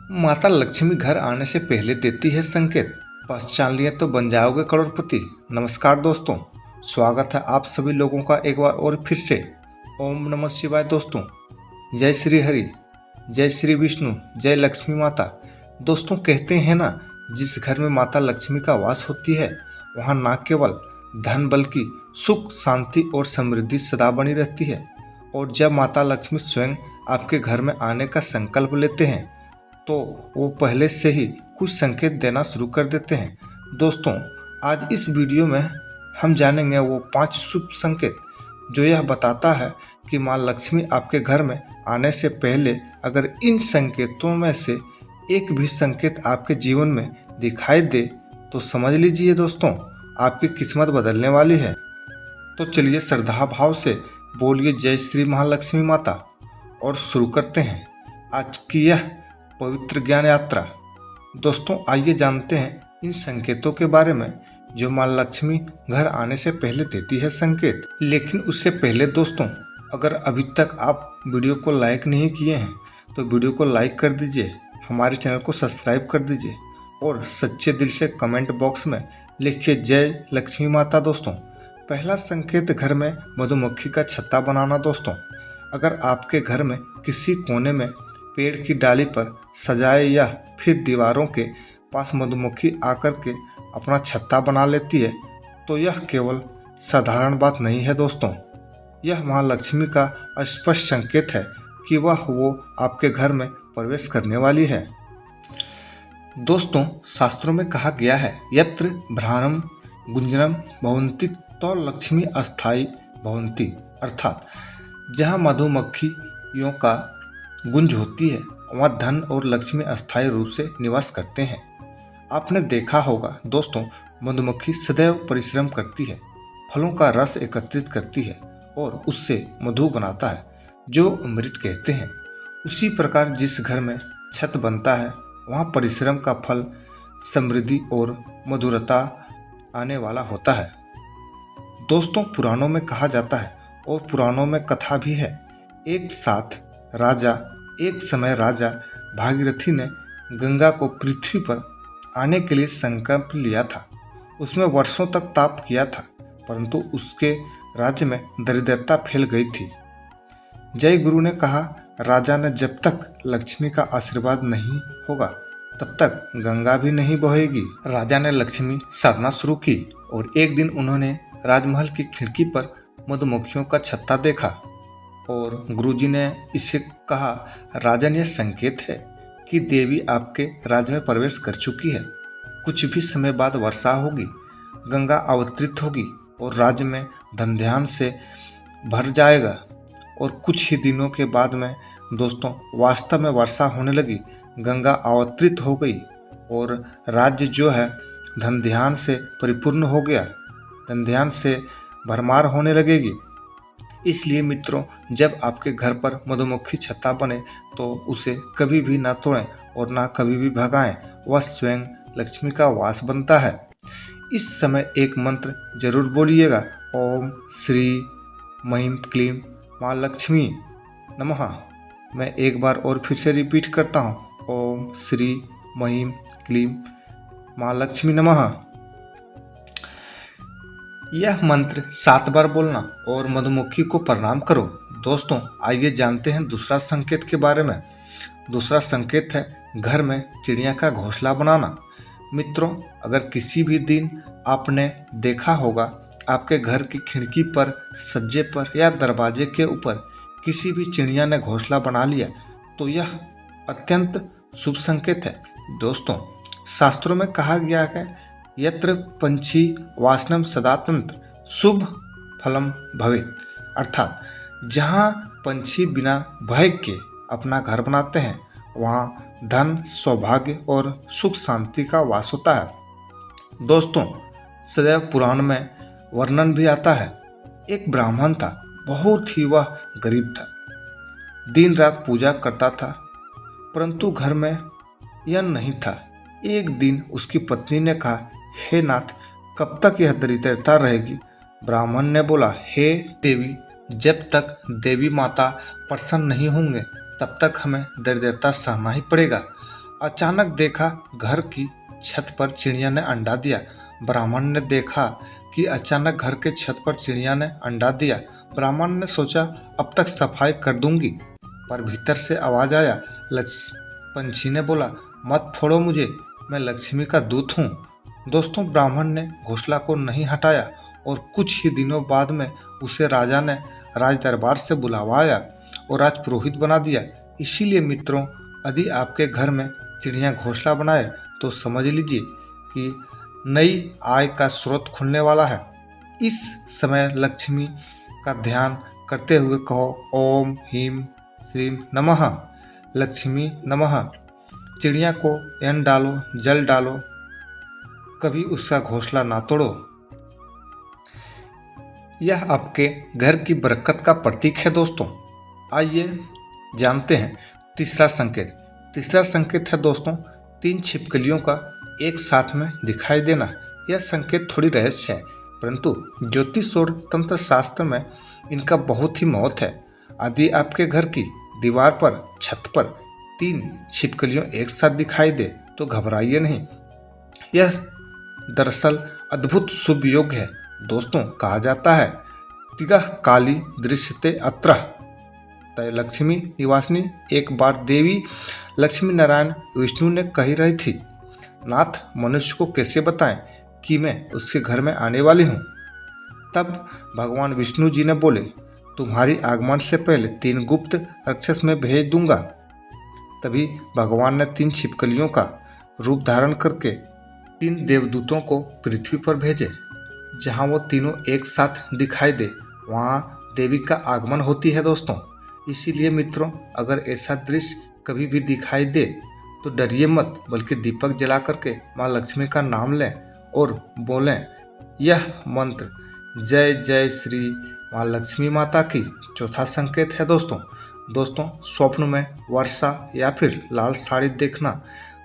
माता लक्ष्मी घर आने से पहले देती है संकेत, पहचान लिए तो बन जाओगे करोड़पति। नमस्कार दोस्तों, स्वागत है आप सभी लोगों का एक बार और फिर से। ओम नमः शिवाय दोस्तों। जय श्री हरि, जय श्री विष्णु, जय लक्ष्मी माता। दोस्तों कहते हैं ना, जिस घर में माता लक्ष्मी का वास होती है वहाँ न केवल धन बल्कि सुख, शांति और समृद्धि सदा बनी रहती है। और जब माता लक्ष्मी स्वयं आपके घर में आने का संकल्प लेते हैं तो वो पहले से ही कुछ संकेत देना शुरू कर देते हैं। दोस्तों आज इस वीडियो में हम जानेंगे वो 5 शुभ संकेत जो यह बताता है कि माँ लक्ष्मी आपके घर में आने से पहले अगर इन संकेतों में से एक भी संकेत आपके जीवन में दिखाई दे तो समझ लीजिए दोस्तों, आपकी किस्मत बदलने वाली है। तो चलिए श्रद्धा भाव से बोलिए जय श्री महालक्ष्मी माता और शुरू करते हैं आज की यह पवित्र ज्ञान यात्रा। दोस्तों आइए जानते हैं इन संकेतों के बारे में जो माँ लक्ष्मी घर आने से पहले देती है संकेत। लेकिन उससे पहले दोस्तों, अगर अभी तक आप वीडियो को लाइक नहीं किए हैं तो वीडियो को लाइक कर दीजिए, हमारे चैनल को सब्सक्राइब कर दीजिए और सच्चे दिल से कमेंट बॉक्स में लिखिए जय लक्ष्मी माता। दोस्तों पहला संकेत घर में मधुमक्खी का छत्ता बनाना। दोस्तों अगर आपके घर में किसी कोने में पेड़ की डाली पर सजाए या फिर दीवारों के पास मधुमक्खी आकर के अपना छत्ता बना लेती है तो यह केवल साधारण बात नहीं है दोस्तों, यह माँ लक्ष्मी का स्पष्ट संकेत है कि वो आपके घर में प्रवेश करने वाली है। दोस्तों शास्त्रों में कहा गया है यत्र भ्राणम गुंजनम भवन्ति तो लक्ष्मी अस्थायी भवन्ति, अर्थात जहाँ मधुमक्खियों का गुंज होती है वहाँ धन और लक्ष्मी अस्थायी रूप से निवास करते हैं। आपने देखा होगा दोस्तों, मधुमक्खी सदैव परिश्रम करती है, फलों का रस एकत्रित करती है और उससे मधु बनाता है जो अमृत कहते हैं। उसी प्रकार जिस घर में छत बनता है वहाँ परिश्रम का फल समृद्धि और मधुरता आने वाला होता है। दोस्तों पुराणों में कहा जाता है और पुराणों में कथा भी है, एक समय राजा भागीरथी ने गंगा को पृथ्वी पर आने के लिए संकल्प लिया था। उसमें वर्षों तक ताप किया था परंतु उसके राज्य में दरिद्रता फैल गई थी। जय गुरु ने कहा, राजा ने जब तक लक्ष्मी का आशीर्वाद नहीं होगा तब तक गंगा भी नहीं बहेगी। राजा ने लक्ष्मी साधना शुरू की और एक दिन उन्होंने राजमहल की खिड़की पर मधुमक्खियों का छत्ता देखा और गुरुजी ने इससे कहा, राजन यह संकेत है कि देवी आपके राज्य में प्रवेश कर चुकी है। कुछ भी समय बाद वर्षा होगी, गंगा अवतरित होगी और राज्य में धन धान्य से भर जाएगा। और कुछ ही दिनों के बाद में दोस्तों वास्तव में वर्षा होने लगी, गंगा अवतरित हो गई और राज्य जो है धन धान्य से परिपूर्ण हो गया, धन धान्य से भरमार होने लगेगी। इसलिए मित्रों, जब आपके घर पर मधुमक्खी छत्ता बने तो उसे कभी भी ना तोड़ें और ना कभी भी भगाएं, वह स्वयं लक्ष्मी का वास बनता है। इस समय एक मंत्र जरूर बोलिएगा, ओम श्री महीम क्लीम माँ लक्ष्मी नमः। मैं एक बार और फिर से रिपीट करता हूँ, ओम श्री महीम क्लीम माँ लक्ष्मी नमः। यह मंत्र 7 बार बोलना और मधुमक्खी को प्रणाम करो। दोस्तों आइए जानते हैं दूसरा संकेत के बारे में। दूसरा संकेत है घर में चिड़िया का घोंसला बनाना। मित्रों अगर किसी भी दिन आपने देखा होगा आपके घर की खिड़की पर, सज्जे पर या दरवाजे के ऊपर किसी भी चिड़िया ने घोंसला बना लिया तो यह अत्यंत शुभ संकेत है। दोस्तों शास्त्रों में कहा गया है यत्र पंछी वासनम सदा तंत्र शुभ फलम भवेत्, अर्थात जहाँ पंछी बिना भय के अपना घर बनाते हैं वहाँ धन, सौभाग्य और सुख शांति का वास होता है। दोस्तों सदैव पुराण में वर्णन भी आता है, एक ब्राह्मण था, बहुत ही वह गरीब था, दिन रात पूजा करता था परंतु घर में यह नहीं था। एक दिन उसकी पत्नी ने कहा, हे नाथ कब तक यह दरिद्रता रहेगी। ब्राह्मण ने बोला, हे देवी, जब तक देवी माता प्रसन्न नहीं होंगे तब तक हमें दरिद्रता सहना ही पड़ेगा। अचानक देखा घर की छत पर चिड़िया ने अंडा दिया। ब्राह्मण ने देखा कि अचानक घर के छत पर चिड़िया ने अंडा दिया। ब्राह्मण ने सोचा अब तक सफाई कर दूंगी, पर भीतर से आवाज आया। पंछी ने बोला, मत फोड़ो मुझे, मैं लक्ष्मी का दूत हूँ। दोस्तों, ब्राह्मण ने घोंसला को नहीं हटाया और कुछ ही दिनों बाद में उसे राजा ने राज दरबार से बुलावाया और राज पुरोहित बना दिया। इसीलिए मित्रों, यदि आपके घर में चिड़िया घोंसला बनाए तो समझ लीजिए कि नई आय का स्रोत खुलने वाला है। इस समय लक्ष्मी का ध्यान करते हुए कहो, ओम ह्रीं श्रीं नमः लक्ष्मी नमः। चिड़िया को अन्न डालो, जल डालो, कभी उसका घोंसला ना तोड़ो। यह आपके घर की बरकत का प्रतीक है। दोस्तों, आइए जानते हैं तीसरा संकेत। तीसरा संकेत है दोस्तों, 3 छिपकलियों का एक साथ में दिखाई देना। यह संकेत थोड़ी रहस्य है, परंतु ज्योतिष और तंत्र शास्त्र में इनका बहुत ही महत्व है। यदि आपके घर की दीवार पर, छत पर 3 छिपकलियों एक साथ दिखाई दे तो घबराइए नहीं। यह दरअसल अद्भुत शुभ योग है। दोस्तों, कहा जाता है, तिगः काली दृश्यते अत्र तय लक्ष्मी निवासिनी। एक बार देवी लक्ष्मी नारायण विष्णु ने कही रही थी, नाथ, मनुष्य को कैसे बताएं कि मैं उसके घर में आने वाली हूँ। तब भगवान विष्णु जी ने बोले, तुम्हारी आगमन से पहले 3 गुप्त राक्षस में भेज दूंगा। तभी भगवान ने 3 छिपकलियों का रूप धारण करके 3 देवदूतों को पृथ्वी पर भेजे। जहाँ वो तीनों एक साथ दिखाई दे, वहाँ देवी का आगमन होती है। दोस्तों, इसीलिए मित्रों, अगर ऐसा दृश्य कभी भी दिखाई दे तो डरिए मत, बल्कि दीपक जला करके माँ लक्ष्मी का नाम लें और बोलें यह मंत्र, जय जय श्री माँ लक्ष्मी माता की। चौथा संकेत है दोस्तों, स्वप्न में वर्षा या फिर लाल साड़ी देखना।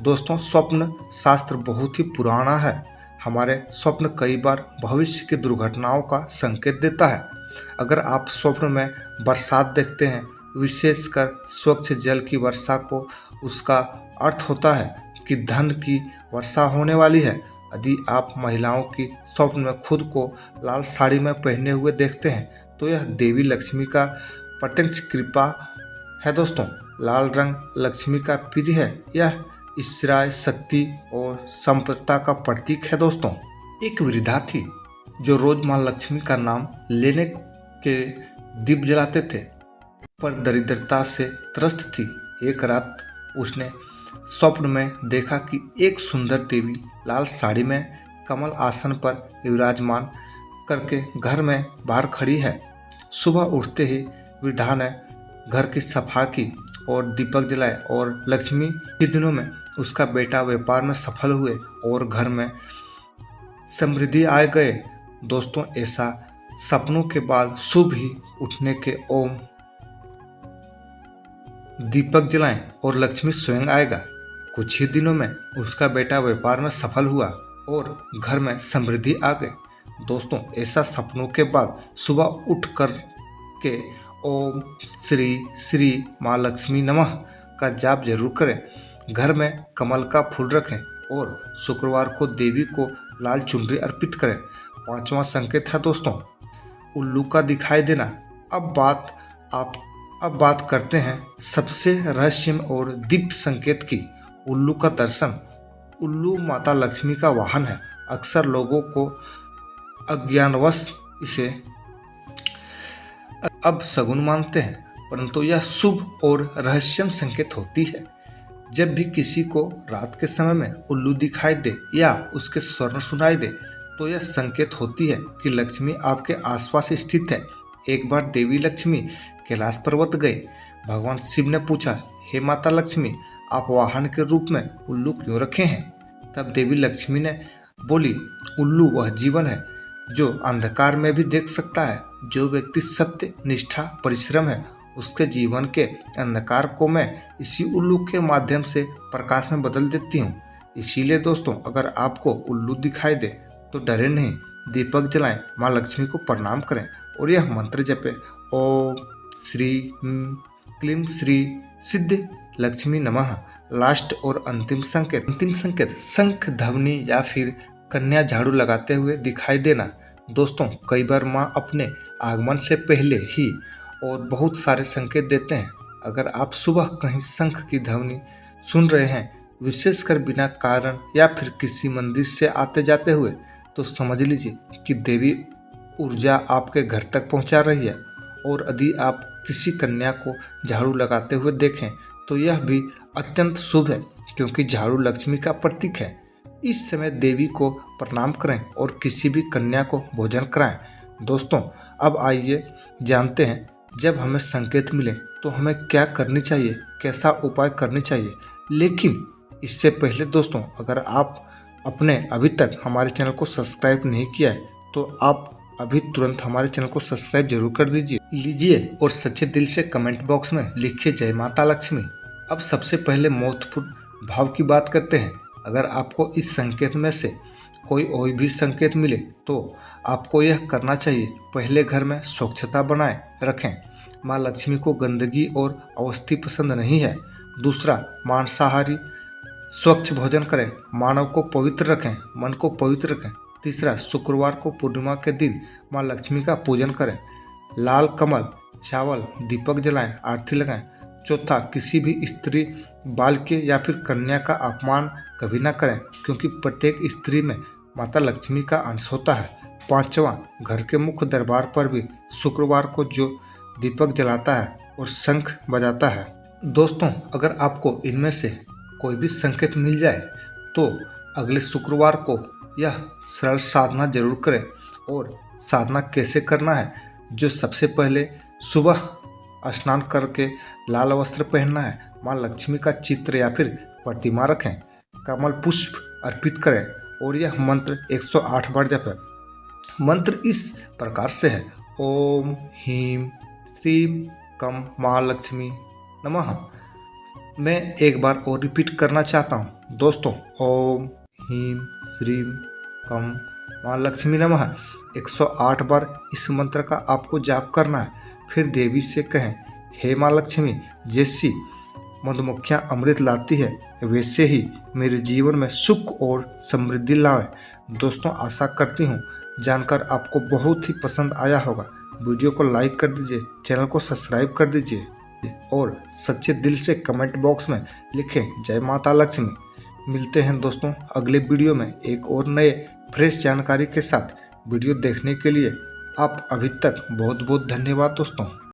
दोस्तों, स्वप्न शास्त्र बहुत ही पुराना है। हमारे स्वप्न कई बार भविष्य की दुर्घटनाओं का संकेत देता है। अगर आप स्वप्न में बरसात देखते हैं, विशेषकर स्वच्छ जल की वर्षा को, उसका अर्थ होता है कि धन की वर्षा होने वाली है। यदि आप महिलाओं की स्वप्न में खुद को लाल साड़ी में पहने हुए देखते हैं तो यह देवी लक्ष्मी का प्रत्यक्ष कृपा है। दोस्तों, लाल रंग लक्ष्मी का प्रिय है। यह ईश्वराय शक्ति और संपन्नता का प्रतीक है। दोस्तों, एक वृद्धा थी जो रोज माँ लक्ष्मी का नाम लेने के दीप जलाते थे, पर दरिद्रता से त्रस्त थी। एक रात उसने स्वप्न में देखा कि एक सुंदर देवी लाल साड़ी में कमल आसन पर विराजमान करके घर में बाहर खड़ी है। सुबह उठते ही वृद्धा ने घर की सफाई की और दीपक जलाए, और लक्ष्मी के दिनों में उसका बेटा व्यापार में सफल हुए और घर में समृद्धि आ गए। दोस्तों, ऐसा सपनों के बाद सुबह ही उठने के ओम दीपक जलाएं और लक्ष्मी स्वयं आएगा। कुछ ही दिनों में उसका बेटा व्यापार में सफल हुआ और घर में समृद्धि आ गई। दोस्तों, ऐसा सपनों के बाद सुबह उठ कर के ओम श्री श्री माँ लक्ष्मी नमः का जाप जरूर करें। घर में कमल का फूल रखें और शुक्रवार को देवी को लाल चुनरी अर्पित करें। 5वां संकेत है दोस्तों, उल्लू का दिखाई देना। अब बात करते हैं सबसे रहस्यमय और दिव्य संकेत की, उल्लू का दर्शन। उल्लू माता लक्ष्मी का वाहन है। अक्सर लोगों को अज्ञानवश इसे अपशगुन मानते हैं, परंतु यह शुभ और रहस्यमय संकेत होती है। जब भी किसी को रात के समय में उल्लू दिखाई दे या उसके स्वर सुनाई दे तो यह संकेत होती है कि लक्ष्मी आपके आसपास स्थित है। एक बार देवी लक्ष्मी कैलाश पर्वत गए। भगवान शिव ने पूछा, हे माता लक्ष्मी, आप वाहन के रूप में उल्लू क्यों रखे हैं? तब देवी लक्ष्मी ने बोली, उल्लू वह जीवन है जो अंधकार में भी देख सकता है। जो व्यक्ति सत्य, निष्ठा, परिश्रम है, उसके जीवन के अंधकार को मैं इसी उल्लू के माध्यम से प्रकाश में बदल देती हूँ। इसीलिए दोस्तों, अगर आपको उल्लू दिखाई दे तो डरे नहीं, दीपक जलाएं, माँ लक्ष्मी को प्रणाम करें और यह मंत्र जपे, ओम श्री क्लीं श्री सिद्ध लक्ष्मी नमः। लास्ट और अंतिम संकेत शंख ध्वनि या फिर कन्या झाड़ू लगाते हुए दिखाई देना। दोस्तों, कई बार माँ अपने आगमन से पहले ही और बहुत सारे संकेत देते हैं। अगर आप सुबह कहीं शंख की ध्वनि सुन रहे हैं, विशेषकर बिना कारण या फिर किसी मंदिर से आते जाते हुए, तो समझ लीजिए कि देवी ऊर्जा आपके घर तक पहुंचा रही है। और यदि आप किसी कन्या को झाड़ू लगाते हुए देखें तो यह भी अत्यंत शुभ है, क्योंकि झाड़ू लक्ष्मी का प्रतीक है। इस समय देवी को प्रणाम करें और किसी भी कन्या को भोजन कराएं। दोस्तों, अब आइए जानते हैं, जब हमें संकेत मिले तो हमें क्या करनी चाहिए, कैसा उपाय करनी चाहिए। लेकिन इससे पहले दोस्तों, अगर आप अपने अभी तक हमारे चैनल को सब्सक्राइब नहीं किया है तो आप अभी तुरंत हमारे चैनल को सब्सक्राइब जरूर कर लीजिए और सच्चे दिल से कमेंट बॉक्स में लिखिए जय माता लक्ष्मी। अब सबसे पहले महत्वपूर्ण भाव की बात करते हैं। अगर आपको इस संकेत में से कोई भी संकेत मिले तो आपको यह करना चाहिए। पहले, घर में स्वच्छता बनाए रखें। माँ लक्ष्मी को गंदगी और अवस्थी पसंद नहीं है। दूसरा, मांसाहारी स्वच्छ भोजन करें। मानव को पवित्र रखें, मन को पवित्र रखें। तीसरा, शुक्रवार को पूर्णिमा के दिन माँ लक्ष्मी का पूजन करें। लाल कमल, चावल, दीपक जलाएं, आरती लगाएं। चौथा, किसी भी स्त्री, बालक या फिर कन्या का अपमान कभी ना करें, क्योंकि प्रत्येक स्त्री में माता लक्ष्मी का अंश होता है। पांचवा, घर के मुख्य दरबार पर भी शुक्रवार को जो दीपक जलाता है और शंख बजाता है। दोस्तों, अगर आपको इनमें से कोई भी संकेत मिल जाए तो अगले शुक्रवार को यह सरल साधना जरूर करें। और साधना कैसे करना है, जो सबसे पहले सुबह स्नान करके लाल वस्त्र पहनना है। माँ लक्ष्मी का चित्र या फिर प्रतिमा रखें। कमल पुष्प अर्पित करें और यह मंत्र 108 बार जपें। मंत्र इस प्रकार से है: ओम ह्रीं श्रीं कं माँ लक्ष्मी नमः। मैं एक बार और रिपीट करना चाहता हूँ दोस्तों, ओम ह्रीं श्रीं कं माँ लक्ष्मी नमः। 108 बार इस मंत्र का आपको जाप करना है। फिर देवी से कहें, हे माँ लक्ष्मी, जैसी मधुमक्खियाँ अमृत लाती है, वैसे ही मेरे जीवन में सुख और समृद्धि लाए। दोस्तों, आशा करती हूँ जानकर आपको बहुत ही पसंद आया होगा। वीडियो को लाइक कर दीजिए, चैनल को सब्सक्राइब कर दीजिए और सच्चे दिल से कमेंट बॉक्स में लिखें जय माता लक्ष्मी। मिलते हैं दोस्तों अगले वीडियो में एक और नए फ्रेश जानकारी के साथ। वीडियो देखने के लिए आप अभी तक बहुत बहुत धन्यवाद दोस्तों।